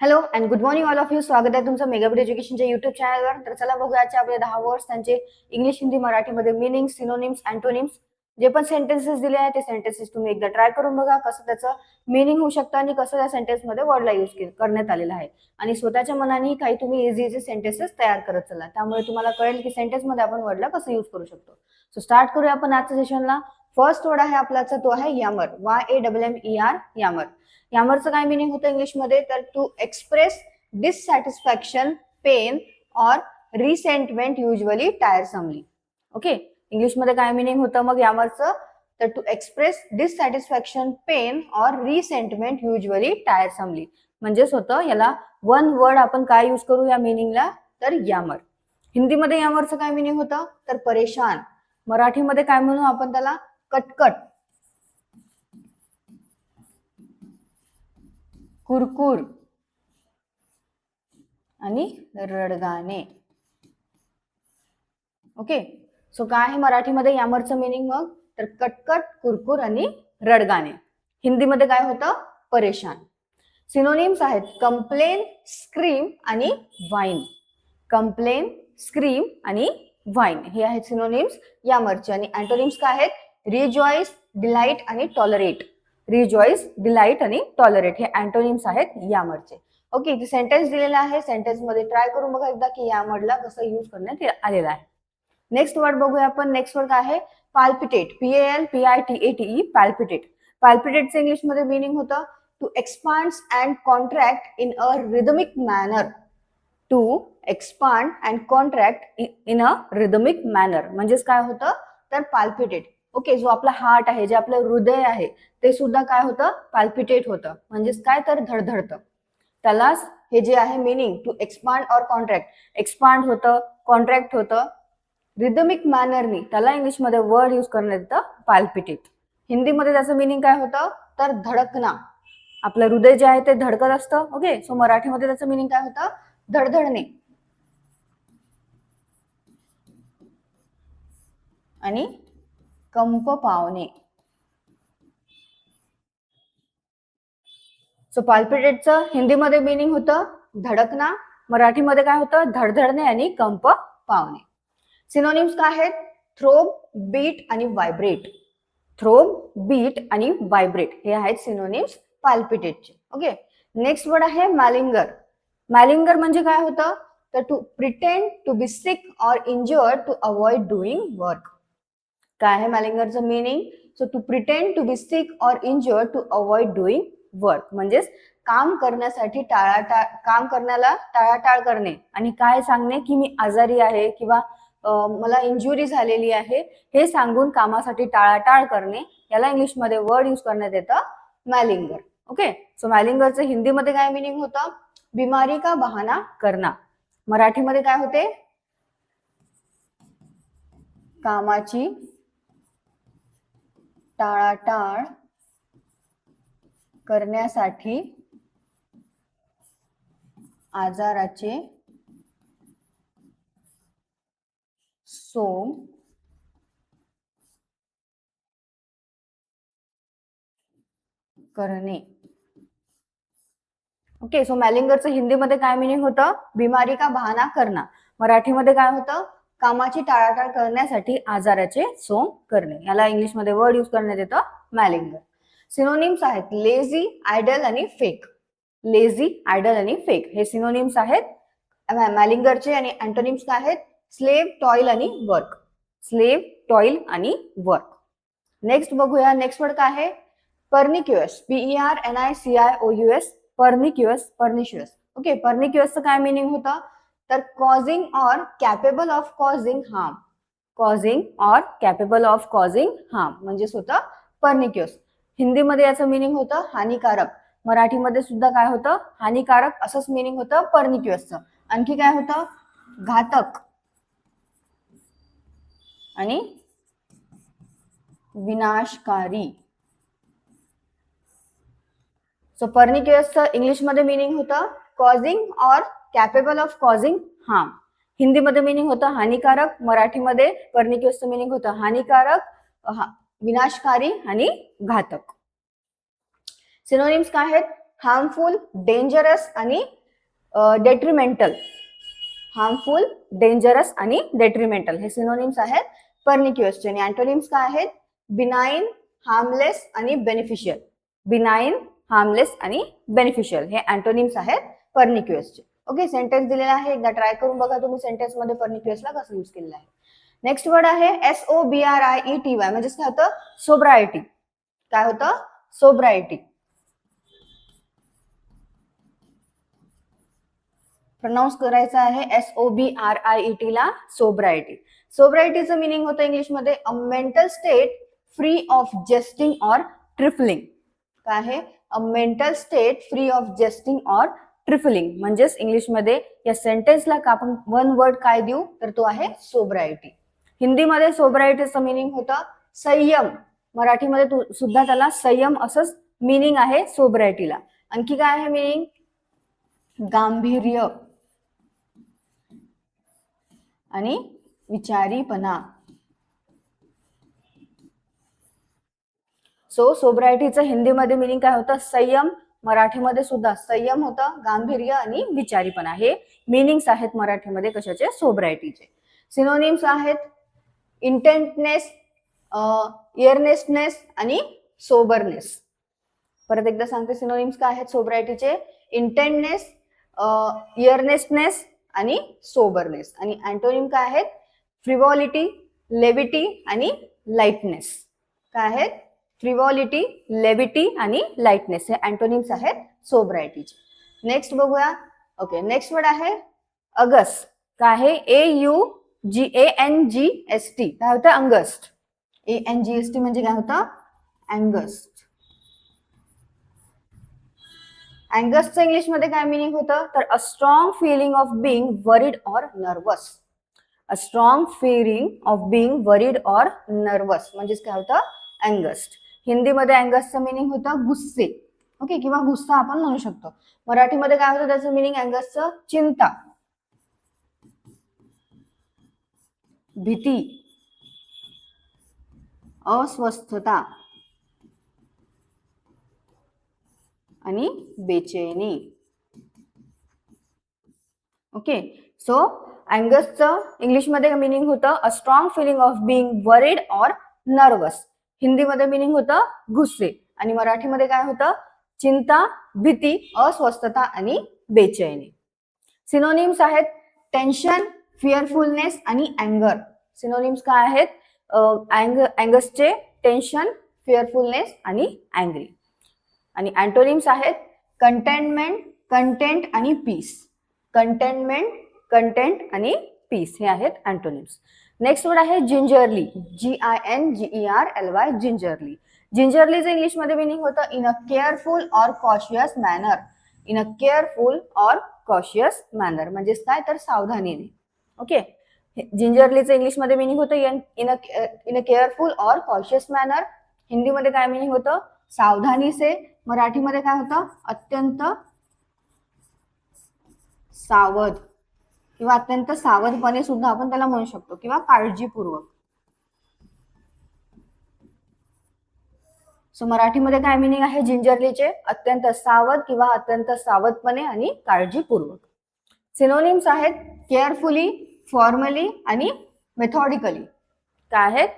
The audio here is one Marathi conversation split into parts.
Hello and good morning all of you. स्वागत आहे तुमचं मेगाबिट एज्युकेशनच्या युट्यूब चॅनलवर. तर चला बघूया आजचे आपले 10 वर्ड्स त्यांचे इंग्लिश, हिंदी, मराठीमध्ये मीनिंग, सिनोनिम्स, अँटोनिम्स जे पण सेंटेन्सेस दिले आहेत ते सेंटेन्सेस तुम्ही एकदा ट्राय करून बघा कसं त्याचं मीनिंग होऊ शकतं आणि कसं त्या सेंटेन्समध्ये वर्डला यूज करण्यात आलेलं आहे. आणि स्वतःच्या मनाने काही तुम्ही इझी सेंटेन्सेस तयार करत चला, त्यामुळे तुम्हाला कळेल की सेंटेन्समध्ये आपण वर्डला कसं यूज करू शकतो. सो स्टार्ट करूया आपण आजच्या सेशनला. फर्स्ट वर्ड आहे आपल्याचा तो आहे यामर. YAMMER, यामर. यामरचं काय मिनिंग होतं इंग्लिशमध्ये, तर to express dissatisfaction, pain or resentment usually tiresomely. Okay, इंग्लिशमध्ये काय मिनिंग होतं मग यामरचं, तर to express dissatisfaction, pain or resentment usually tiresomely. म्हणजेच होतं याला वन वर्ड आपण काय यूज करू या मिनिंगला, तर यामर. हिंदीमध्ये यामरचं काय मिनिंग होतं, तर परेशान. मराठीमध्ये काय म्हणू आपण त्याला, कटकट, कुरकुर आणि रडगाणे. ओके, सो काय आहे मराठीमध्ये यामरचं मिनिंग मग, तर कटकट, कुरकुर आणि रडगाणे. हिंदीमध्ये काय होतं, परेशान. सिनोनिम्स आहेत कंप्लेन, स्क्रीम आणि व्हाईन. कंप्लेन, स्क्रीम आणि व्हाईन हे आहेत सिनोनिम्स यामरचे. आणि अँटोनिम्स काय आहेत, रिजॉइस, डिलाइट आणि टॉलरेट. रिजॉइस, डिलाइट आणि टॉलरेट हे अँटोनिम्स आहेत यामरचे. ओके, इथे सेंटेन्स दिलेला आहे, सेंटेन्स मध्ये ट्राय करून बघा एकदा की यामरला कसं यूज करण्यात आलेला आहे. नेक्स्ट वर्ड बघूया आपण. नेक्स्ट वर्ड काय आहे, पाल्पिटेट. PALPITATE, पाल्पिटेट. पाल्पिटेटचं इंग्लिशमध्ये मिनिंग होतं to expand and contract in a rhythmic manner. To expand and contract in a rhythmic manner म्हणजेच काय होतं, तर पाल्पिटेट. ओके, जो आपला हार्ट आहे, जे आपलं हृदय आहे ते सुद्धा काय होतं, पाल्पिटेट होतं. म्हणजेच काय, तर धडधडतं. त्यालाच हे जे आहे meaning, to expand or contract. Expand होतं, कॉन्ट्रॅक्ट होतं रिदमिक मॅनरनी, त्याला इंग्लिशमध्ये वर्ड यूज करण्यात येतं पाल्पिटेट. हिंदीमध्ये त्याचं मिनिंग काय होतं, तर धडकणा. आपलं हृदय जे आहे ते धडकत असतं. ओके, सो मराठीमध्ये त्याचं मिनिंग काय होतं, धडधडणे आणि कंप पावणे. सो पाल्पिटेटचं हिंदीमध्ये मिनिंग होतं धडकणा, मराठीमध्ये काय होतं, धडधडणे आणि कंप पावणे. सिनोनिम्स काय आहेत, थ्रोब, बीट आणि व्हायब्रेट. थ्रोब, बीट आणि व्हायब्रेट हे आहेत सिनोनिम्स पाल्पिटेटचे. ओके, नेक्स्ट वर्ड आहे मॅलिंगर. मॅलिंगर म्हणजे काय होतं, तर to pretend to be sick or injured to avoid doing work. काय आहे मॅलिंगरचं meaning, so to pretend to be sick or injured to avoid doing work म्हणजेच काम करण्यासाठी काम करण्याला टाळाटाळ करणे आणि काय सांगणे की मी आजारी आहे किंवा मला इंजुरी झालेली आहे हे सांगून कामासाठी टाळाटाळ करणे, याला इंग्लिशमध्ये वर्ड यूज करण्यात येतं मॅलिंगर. ओके, सो मॅलिंगरचं हिंदीमध्ये काय मिनिंग होतं, बिमारी का बहाना करना. मराठीमध्ये काय होते, कामाची टाळाटाळ करण्यासाठी आजाराचे सोंग करणे. ओके, सो मॅलिंगरचं हिंदीमध्ये काय मिनिंग होतं, बिमारी का बहाना करना. मराठीमध्ये काय होतं, कामाची टाळाटाळ करण्यासाठी आजाराचे सोंग करणे, याला इंग्लिशमध्ये वर्ड यूज करण्यात येतं मॅलिंगर. सिनोनिम्स आहेत लेझी, आयडल आणि फेक. लेझी, आयडल आणि फेक हे सिनोनिम्स आहेत मॅलिंगरचे. आणि अँटोनिम्स काय आहेत, स्लेव, टॉईल आणि वर्क. स्लेव, टॉईल आणि वर्क. नेक्स्ट बघूया. नेक्स्ट वर्ड काय आहे, पर्निक्युअस. PERNICIOUS, पर्निक्युअस, pernicious. ओके, पर्निक्युअसचं काय मिनिंग होतं, तर causing or capable of causing harm. Causing or capable of causing harm म्हणजेच होतं पर्निक्युअस. हिंदीमध्ये याचं मिनिंग होतं हानिकारक. मराठीमध्ये सुद्धा काय होतं, हानिकारक असंच मिनिंग होतं पर्निक्युअसचं. आणखी काय होतं, घातक आणि विनाशकारी. सो पर्निक्युअसचं इंग्लिशमध्ये मिनिंग होतं causing or capable of causing harm. हिंदीमध्ये मिनिंग होतं हानिकारक, मराठीमध्ये पर्निक्युअसचं मिनिंग होतं हानिकारक, विनाशकारी आणि घातक. सिनोनिम्स काय आहेत, हार्मफुल, डेंजरस आणि डेट्रिमेंटल. हार्मफुल, डेंजरस आणि डेट्रिमेंटल हे सिनोनिम्स आहेत पर्निक्युअसचे. आणि अँटोनिम्स काय आहेत? बिनाइन, हार्मलेस आणि बेनिफिशियल. बिनाइन, हार्मलेस आणि बेनिफिशियल हे अँटोनिम्स आहेत पर्निक्युअसचे. ओके, सेंटेन्स दिलेला आहे, एकदा ट्राय करून बघा तुम्ही सेंटेन्स मध्ये पर्निक्युअसला कसं यूज केलेलं आहे. नेक्स्ट वर्ड आहे SOBRIETY, म्हणजेच काय होतं? सोब्रायटी. काय होतं? सोब्रायटी. प्रोनाउन्स करायचं आहे SOBRIET ला, सोब्रायटी. सोब्रायटीचं मिनिंग होतं इंग्लिशमध्ये अ mental state free of jesting or trifling. काय आहे? अ mental state free of jesting or trifling. म्हणजेच इंग्लिशमध्ये या सेंटेन्सला आपण वन वर्ड काय देऊ, तर तो आहे सोब्रायटी. हिंदीमध्ये सोब्रायटीचं मिनिंग होतं संयम. मराठीमध्ये सुद्धा त्याला संयम असंच मिनिंग आहे सोब्रायटीला. आणखी काय आहे मिनिंग? गांभीर्य आणि विचारीपणा. सो सोब्रायटीचं हिंदीमध्ये मिनिंग काय होतं? संयम. मराठीमध्ये सुद्धा संयम होतं, गांभीर्य आणि विचारीपणा हे मिनिंग्स आहेत मराठीमध्ये कशाचे? सोब्रायटीचे. सिनोनिम्स आहेत इंटेंटनेस, इयरनेसनेस आणि सोबरनेस. परत एकदा सांगते सिनोनिम्स काय आहेत सोब्रायटीचे? इंटेंटनेस, इयरनेसनेस आणि सोबरनेस. आणि अँटोनिम काय आहेत? फ्रिव्हॉलिटी, लेविटी आणि लाइटनेस. काय आहेत? फ्रिव्हॉलिटी, लेविटी आणि लाइटनेस हे अँटोनिम्स आहेत सोब्रायटीचे. नेक्स्ट बघूया. ओके, नेक्स्ट वर्ड आहे अगस्ट. काय आहे? AUGANGST. काय होतं? अंगस्ट. ANGST म्हणजे काय होतं? अँगस्ट. अँगस्टचं इंग्लिशमध्ये काय मिनिंग होतं? तर a strong feeling of being worried or nervous. A strong feeling of being worried or nervous म्हणजेच काय होतं? अँगस्ट. हिंदीमध्ये अँगस्टचं मिनिंग होतं गुस्से. ओके, किंवा गुस्सा आपण म्हणू शकतो. मराठीमध्ये काय होतं त्याचं मिनिंग अँगस्टचं? चिंता, भीती, अस्वस्थता आणि बेचैनी. ओके, सो अँगस्टचं इंग्लिशमध्ये मिनिंग होतं a strong feeling of being worried or nervous. हिंदीमध्ये मिनिंग होतं गुस्से. आणि मराठीमध्ये काय होतं? चिंता, भीती, अस्वस्थता आणि बेचैनी. सिनोनिम्स आहेत टेन्शन, फिअरफुलनेस आणि अँगर. सिनोनिम्स काय आहेत? अँगस्टचे टेन्शन, फिअरफुलनेस आणि अँग्री. आणि अँटोनिम्स आहेत कंटेनमेंट, कंटेंट आणि पीस. कंटेनमेंट, कंटेंट आणि पीस हे आहेत अँटोनिम्स. नेक्स्ट वर्ड आहे जिंजरली. GINGERLY, gingerly. जिंजरलीचं इंग्लिशमध्ये मिनिंग होतं in a careful or cautious manner. In a careful or cautious manner म्हणजेच काय? तर सावधानीने. ओके, जिंजरलीचं इंग्लिशमध्ये मिनिंग होतं in a careful or cautious manner. हिंदीमध्ये काय मिनिंग होतं? सावधानी से. मराठीमध्ये काय होतं? अत्यंत सावध किंवा अत्यंत सावधपणे सुद्धा आपण त्याला म्हणू शकतो, किंवा काळजीपूर्वक. सो मराठीमध्ये काय मिनिंग आहे जिंजरलीचे? अत्यंत सावध किंवा अत्यंत सावधपणे आणि काळजीपूर्वक. सिनोनिम्स आहेत केअरफुली, फॉर्मली आणि मेथॉडिकली. काय आहेत?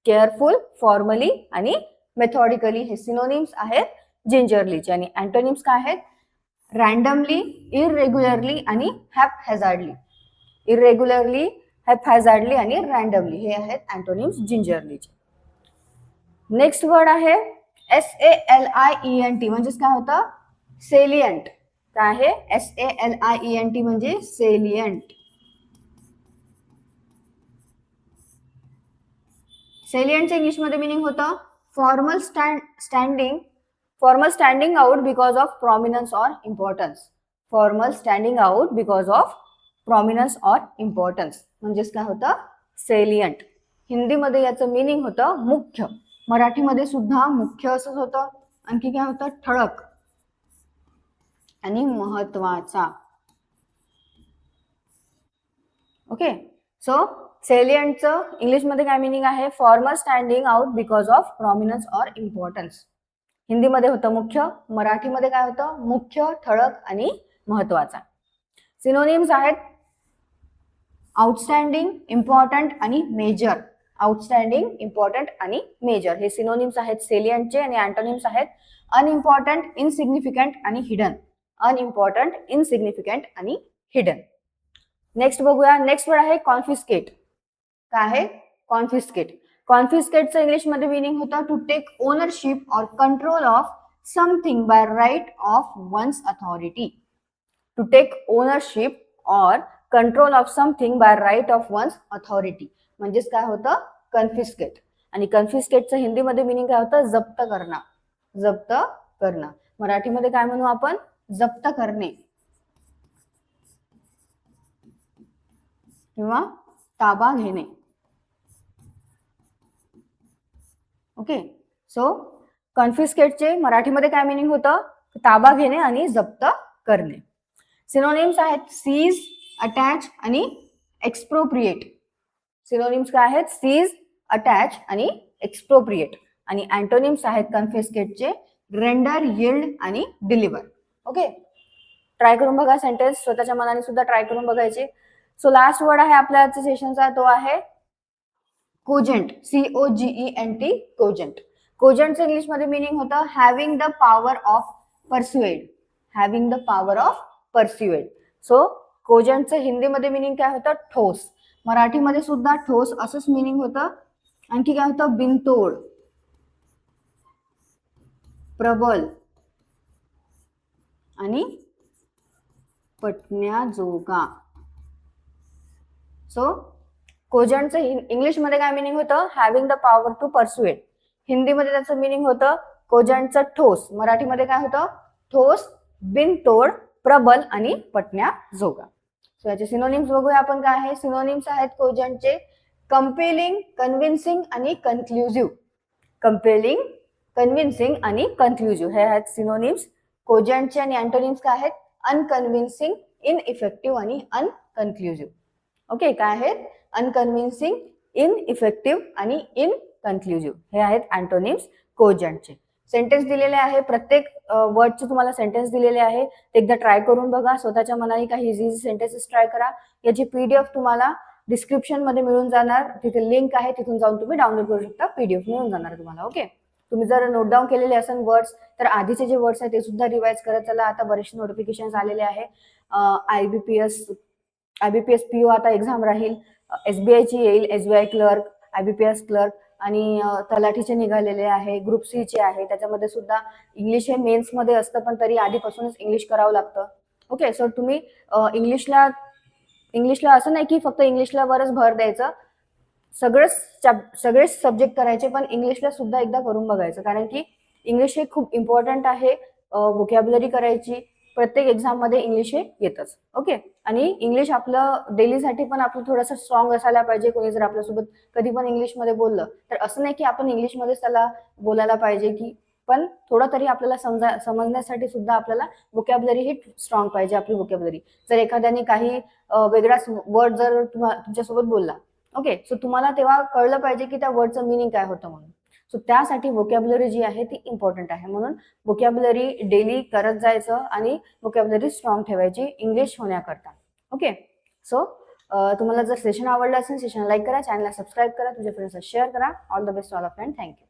केअरफुल, फॉर्मली आणि मेथॉडिकली हे सिनोनिम्स आहेत जिंजरलीचे. आणि अँटोनिम्स काय आहेत? रँडमली, इररेग्युलरली आणि हॅपहॅझार्डली. इररेग्युलरली, हॅपहॅझार्डली आणि रँडमली हे आहेत अँटोनिम्स जिंजरलीचे. नेक्स्ट वर्ड आहे SALIENT म्हणजेच काय होतं? सेलियंट. काय आहे? SALIENT म्हणजे सेलियंट. सेलियंटचं इंग्लिशमध्ये मिनिंग होतं formal standing out because of prominence or importance. Formal standing out because of prominence or importance म्हणजेच काय होतं? सेलियंट. हिंदीमध्ये याचं मिनिंग होतं मुख्य. मराठीमध्ये सुद्धा मुख्य असंच होतं. आणखी काय होतं? ठळक आणि महत्वाचा. ओके, सो सेलियंटचं इंग्लिशमध्ये काय मिनिंग आहे? Formal standing out because of prominence or importance. हिंदीमध्ये होतं मुख्य, मराठीमध्ये काय होतं मुख्य, ठळक आणि महत्वाचा. सिनोनिम्स आहेत आउटस्टँडिंग, इम्पॉर्टंट आणि मेजर. आउटस्टँडिंग, इम्पॉर्टंट आणि मेजर हे सिनोनिम्स आहेत सेलियंटचे. आणि अँटोनिम्स आहेत अनइम्पॉर्टंट, इनसिग्निफिकंट आणि हिडन. अनइम्पॉर्टंट, इनसिग्निफिकंट आणि हिडन. नेक्स्ट बघूया. नेक्स्ट वर्ड आहे कॉन्फिस्केट. काय आहे कॉन्फिस्केट. कॉन्फिस्केटचं इंग्लिशमध्ये मिनिंग होतं to take ownership or control of something by right of one's authority. To take ownership or control of something by right of one's authority म्हणजेच काय होतं कन्फिस्केट. आणि कन्फिस्केटचं हिंदीमध्ये मिनिंग काय होतं जप्त करणं. जप्त करणं. मराठीमध्ये काय म्हणू आपण जप्त करणे किंवा ताबा घेणे. ओके. सो कन्फिस्केटचे मराठीमध्ये काय मिनिंग होतं ताबा घेणे आणि जप्त करणे. सिनोनिम्स आहेत सीज, अटॅच आणि एक्सप्रोप्रिएट. सिनोनिम्स काय आहेत सीज, अटॅच आणि एक्सप्रोप्रिएट. आणि अँटोनिम्स आहेत कन्फिस्केटचे रेंडर, यील्ड आणि डिलिव्हर. ओके. ट्राय करून बघा सेंटेन्स, स्वतःच्या मनाने सुद्धा ट्राय करून बघायचे. सो लास्ट वर्ड आहे आपल्या सेशनचा तो आहे कोजेंट. COGENT. कोजेंट. कोजेंटचं इंग्लिशमध्ये मिनिंग होतं having the power of persuaded. Having the power of persuaded. So कोजेंटचं हिंदीमध्ये मिनिंग काय होतं ठोस. मराठीमध्ये सुद्धा ठोस असंच मिनिंग होतं. आणखी काय होतं बिनतोड, प्रबल आणि पटण्याजोगा. सो कोजेंटचं इंग्लिशमध्ये काय मिनिंग होतं हॅव्हिंग द पॉवर टू परस्युएड. हिंदीमध्ये त्याचं मिनिंग होतं कोजेंटचं ठोस. मराठीमध्ये काय होतं ठोस, बिनतोड, प्रबल आणि पटण्याजोगा. सो याचे सिनोनिम्स बघूया आपण काय आहे. सिनोनिम्स आहेत कोजेंटचे कंपेलिंग, कन्व्हिन्सिंग आणि कन्क्लुझिव्ह. कंपेलिंग, कन्व्हिन्सिंग आणि कन्क्लुझिव्ह हे आहेत सिनोनिम्स कोजेंटचे. आणि अँटोनिम्स काय आहेत अनकन्व्हिन्सिंग, इनइफेक्टिव्ह आणि अनकन्क्लुझिव्ह. ओके. काय आहेत अनकन्व्हिन्सिंग, इनइफेक्टिव्ह आणि इनकन्क्लुझिव्ह हे आहेत अँटोनिम्स कोजेंटचे. सेंटेन्स दिलेले आहे, प्रत्येक वर्डचे तुम्हाला सेंटेन्स दिलेले आहे. ते एकदा ट्राय करून बघा. स्वतःच्या मनाने काही इझी सेंटेन्सेस ट्राय करा. याची PDF तुम्हाला डिस्क्रिप्शन मध्ये मिळून जाणार. तिथे लिंक आहे, तिथून जाऊन तुम्ही डाउनलोड करू शकता. PDF मिळून जाणार तुम्हाला. ओके. तुम्ही जर नोट डाऊन केलेले असेल वर्ड्स तर आधीचे जे वर्ड्स आहेत ते सुद्धा रिवाइज करत चला. आता बरेचसे नोटिफिकेशन आलेले आहे. IBPS PO आता एक्झाम राहील. SBI ची येईल, SBI क्लर्क, IBPS क्लर्क आणि तलाठीचे निघालेले आहे. ग्रुप C चे आहे. त्याच्यामध्ये सुद्धा इंग्लिश हे मेन्स मध्ये असतं पण तरी आधीपासूनच इंग्लिश करावं लागतं. ओके. सो तुम्ही इंग्लिशला असं नाही की फक्त इंग्लिशला वरच भर द्यायचं. सगळेच सब्जेक्ट करायचे पण इंग्लिशला सुद्धा एकदा करून बघायचं. कारण की इंग्लिश हे खूप इम्पॉर्टंट आहे. व्होकॅब्युलरी करायची. प्रत्येक एक्झाम मध्ये इंग्लिश हे येतच. ओके. आणि इंग्लिश आपलं डेलीसाठी पण आपलं थोडंसं स्ट्रॉंग असायला पाहिजे. कोणी जर आपल्यासोबत कधी पण इंग्लिशमध्ये बोललं तर असं नाही की आपण इंग्लिशमध्येच त्याला बोलायला पाहिजे की पण थोडं तरी आपल्याला समजण्यासाठी सुद्धा आपल्याला व्होकॅब्युलरी ही स्ट्रॉंग पाहिजे. आपली व्होकॅब्युलरी जर एखाद्याने काही वेगळाच वर्ड जर तुमच्यासोबत बोलला ओके सो तुम्हाला तेव्हा कळलं पाहिजे की त्या वर्डचं मिनिंग काय होतं म्हणून. सो त्यासाठी व्होकॅब्युलरी जी आहे ती इम्पॉर्टंट आहे. म्हणून व्होकॅब्युलरी डेली करत जायचं आणि व्होकॅब्युलरी स्ट्रॉंग ठेवायची इंग्लिश होण्याकरता. ओके. सो तुम्हाला जर सेशन आवडलं असेल सेशन लाईक करा, चॅनलला सबस्क्राईब करा, तुझ्या फ्रेंड्सला शेअर करा. All the best all of friend. Thank you.